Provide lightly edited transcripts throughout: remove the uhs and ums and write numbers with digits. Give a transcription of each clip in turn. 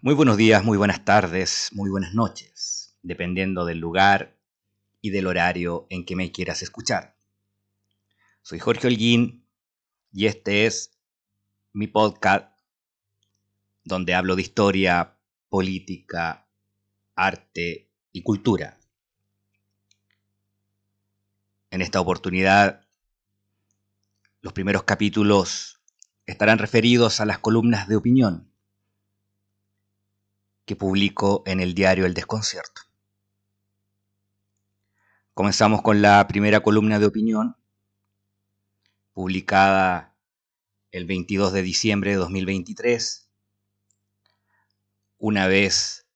Muy buenos días, muy buenas tardes, muy buenas noches, dependiendo del lugar y del horario en que me quieras escuchar. Soy Jorge Holguín y este es mi podcast donde hablo de historia, política, arte y cultura. En esta oportunidad, los primeros capítulos estarán referidos a las columnas de opinión que publico en el diario El Desconcierto. Comenzamos con la primera columna de opinión, publicada el 22 de diciembre de 2023, una vez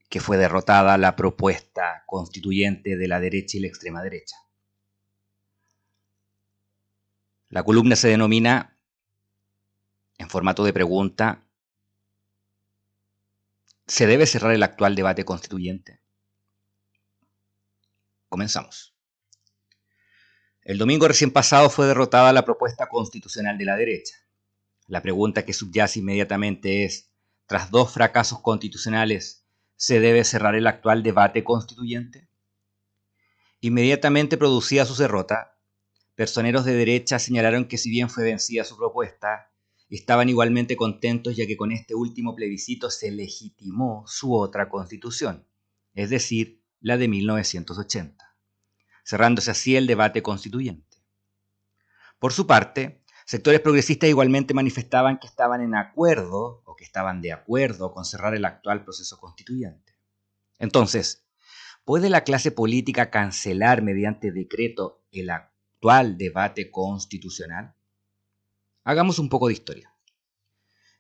que fue derrotada la propuesta constituyente de la derecha y la extrema derecha. La columna se denomina, en formato de pregunta, ¿se debe cerrar el actual debate constituyente? Comenzamos. El domingo recién pasado fue derrotada la propuesta constitucional de la derecha. La pregunta que subyace inmediatamente es, tras dos fracasos constitucionales, ¿se debe cerrar el actual debate constituyente? Inmediatamente producida su derrota, personeros de derecha señalaron que si bien fue vencida su propuesta, estaban igualmente contentos ya que con este último plebiscito se legitimó su otra constitución, es decir, la de 1980, cerrándose así el debate constituyente. Por su parte, sectores progresistas igualmente manifestaban que estaban en acuerdo o que estaban de acuerdo con cerrar el actual proceso constituyente. Entonces, ¿puede la clase política cancelar mediante decreto el actual debate constitucional? Hagamos un poco de historia.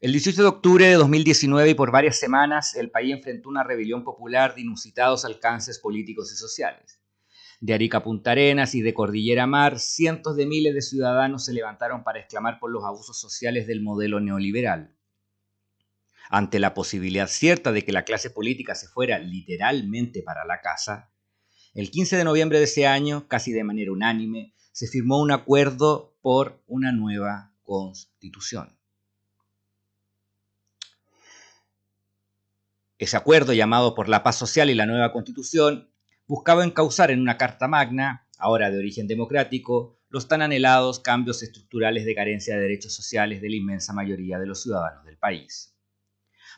El 18 de octubre de 2019 y por varias semanas, el país enfrentó una rebelión popular de inusitados alcances políticos y sociales. De Arica a Punta Arenas y de Cordillera a Mar, cientos de miles de ciudadanos se levantaron para exclamar por los abusos sociales del modelo neoliberal. Ante la posibilidad cierta de que la clase política se fuera literalmente para la casa, el 15 de noviembre de ese año, casi de manera unánime, se firmó un acuerdo por una nueva constitución. Ese acuerdo, llamado por la paz social y la nueva constitución, buscaba encauzar en una carta magna, ahora de origen democrático, los tan anhelados cambios estructurales de carencia de derechos sociales de la inmensa mayoría de los ciudadanos del país.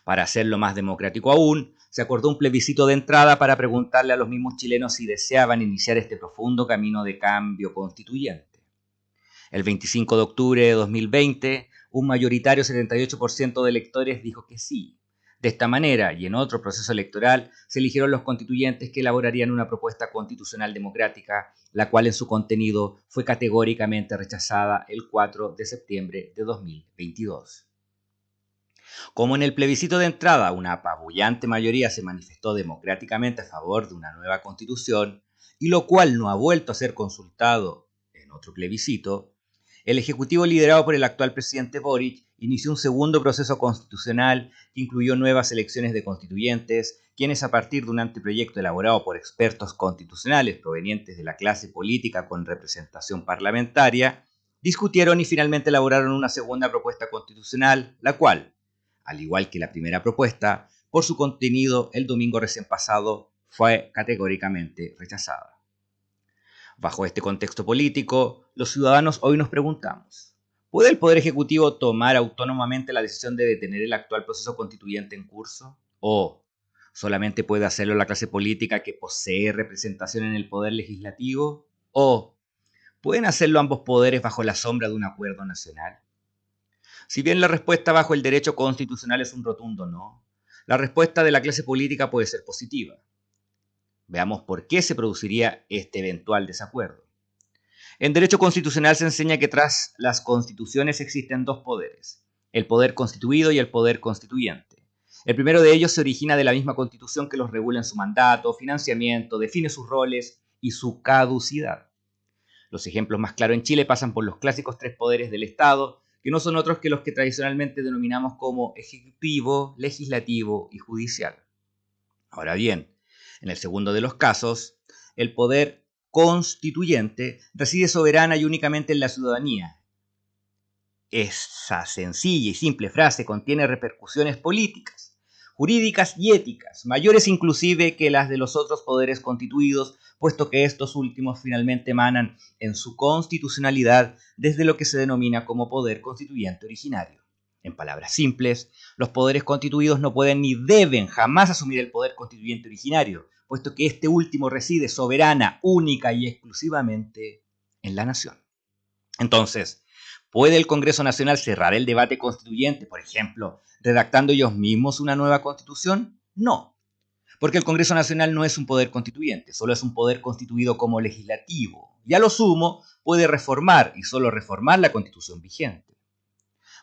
Para hacerlo más democrático aún, se acordó un plebiscito de entrada para preguntarle a los mismos chilenos si deseaban iniciar este profundo camino de cambio constituyente. El 25 de octubre de 2020, un mayoritario 78% de electores dijo que sí. De esta manera, y en otro proceso electoral, se eligieron los constituyentes que elaborarían una propuesta constitucional democrática, la cual en su contenido fue categóricamente rechazada el 4 de septiembre de 2022. Como en el plebiscito de entrada una apabullante mayoría se manifestó democráticamente a favor de una nueva constitución, y lo cual no ha vuelto a ser consultado en otro plebiscito, el Ejecutivo liderado por el actual presidente Boric inició un segundo proceso constitucional que incluyó nuevas elecciones de constituyentes, quienes a partir de un anteproyecto elaborado por expertos constitucionales provenientes de la clase política con representación parlamentaria, discutieron y finalmente elaboraron una segunda propuesta constitucional, la cual, al igual que la primera propuesta, por su contenido el domingo recién pasado fue categóricamente rechazada. Bajo este contexto político, los ciudadanos hoy nos preguntamos, ¿puede el Poder Ejecutivo tomar autónomamente la decisión de detener el actual proceso constituyente en curso? ¿O solamente puede hacerlo la clase política que posee representación en el Poder Legislativo? ¿O pueden hacerlo ambos poderes bajo la sombra de un acuerdo nacional? Si bien la respuesta bajo el derecho constitucional es un rotundo no, la respuesta de la clase política puede ser positiva. Veamos por qué se produciría este eventual desacuerdo. En derecho constitucional se enseña que tras las constituciones existen dos poderes, el poder constituido y el poder constituyente. El primero de ellos se origina de la misma constitución que los regula en su mandato, financiamiento, define sus roles y su caducidad. Los ejemplos más claros en Chile pasan por los clásicos tres poderes del Estado, que no son otros que los que tradicionalmente denominamos como ejecutivo, legislativo y judicial. Ahora bien, en el segundo de los casos, el poder constituyente reside soberana y únicamente en la ciudadanía. Esa sencilla y simple frase contiene repercusiones políticas, jurídicas y éticas, mayores inclusive que las de los otros poderes constituidos, puesto que estos últimos finalmente emanan en su constitucionalidad desde lo que se denomina como poder constituyente originario. En palabras simples, los poderes constituidos no pueden ni deben jamás asumir el poder constituyente originario, puesto que este último reside soberana, única y exclusivamente en la nación. Entonces, ¿puede el Congreso Nacional cerrar el debate constituyente, por ejemplo, redactando ellos mismos una nueva constitución? No, porque el Congreso Nacional no es un poder constituyente, solo es un poder constituido como legislativo. Y a lo sumo puede reformar, y solo reformar, la constitución vigente.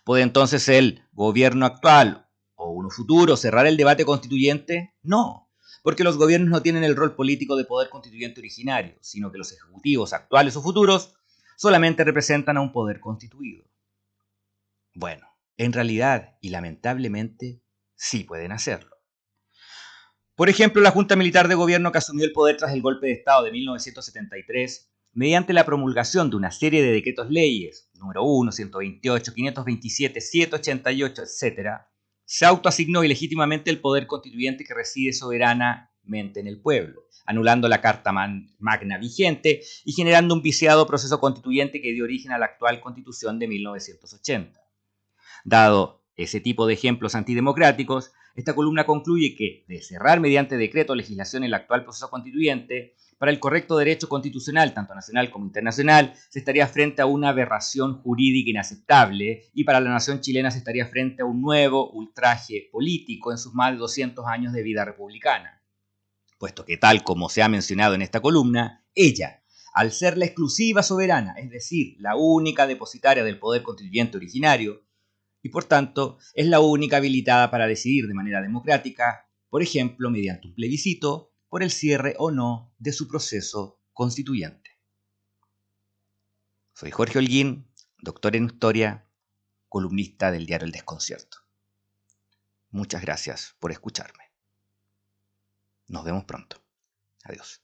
¿Puede entonces el gobierno actual o uno futuro cerrar el debate constituyente? No, porque los gobiernos no tienen el rol político de poder constituyente originario, sino que los ejecutivos actuales o futuros solamente representan a un poder constituido. Bueno, en realidad y lamentablemente sí pueden hacerlo. Por ejemplo, la Junta Militar de Gobierno que asumió el poder tras el golpe de Estado de 1973, mediante la promulgación de una serie de decretos leyes, número 1, 128, 527, 788, etc., se autoasignó ilegítimamente el poder constituyente que reside soberanamente en el pueblo, anulando la Carta Magna vigente y generando un viciado proceso constituyente que dio origen a la actual Constitución de 1980. Dado ese tipo de ejemplos antidemocráticos, esta columna concluye que, de cerrar mediante decreto o legislación el actual proceso constituyente, para el correcto derecho constitucional, tanto nacional como internacional, se estaría frente a una aberración jurídica inaceptable y para la nación chilena se estaría frente a un nuevo ultraje político en sus más de 200 años de vida republicana. Puesto que, tal como se ha mencionado en esta columna, ella, al ser la exclusiva soberana, es decir, la única depositaria del poder constituyente originario, y por tanto es la única habilitada para decidir de manera democrática, por ejemplo, mediante un plebiscito, por el cierre o no de su proceso constituyente. Soy Jorge Holguín, doctor en Historia, columnista del diario El Desconcierto. Muchas gracias por escucharme. Nos vemos pronto. Adiós.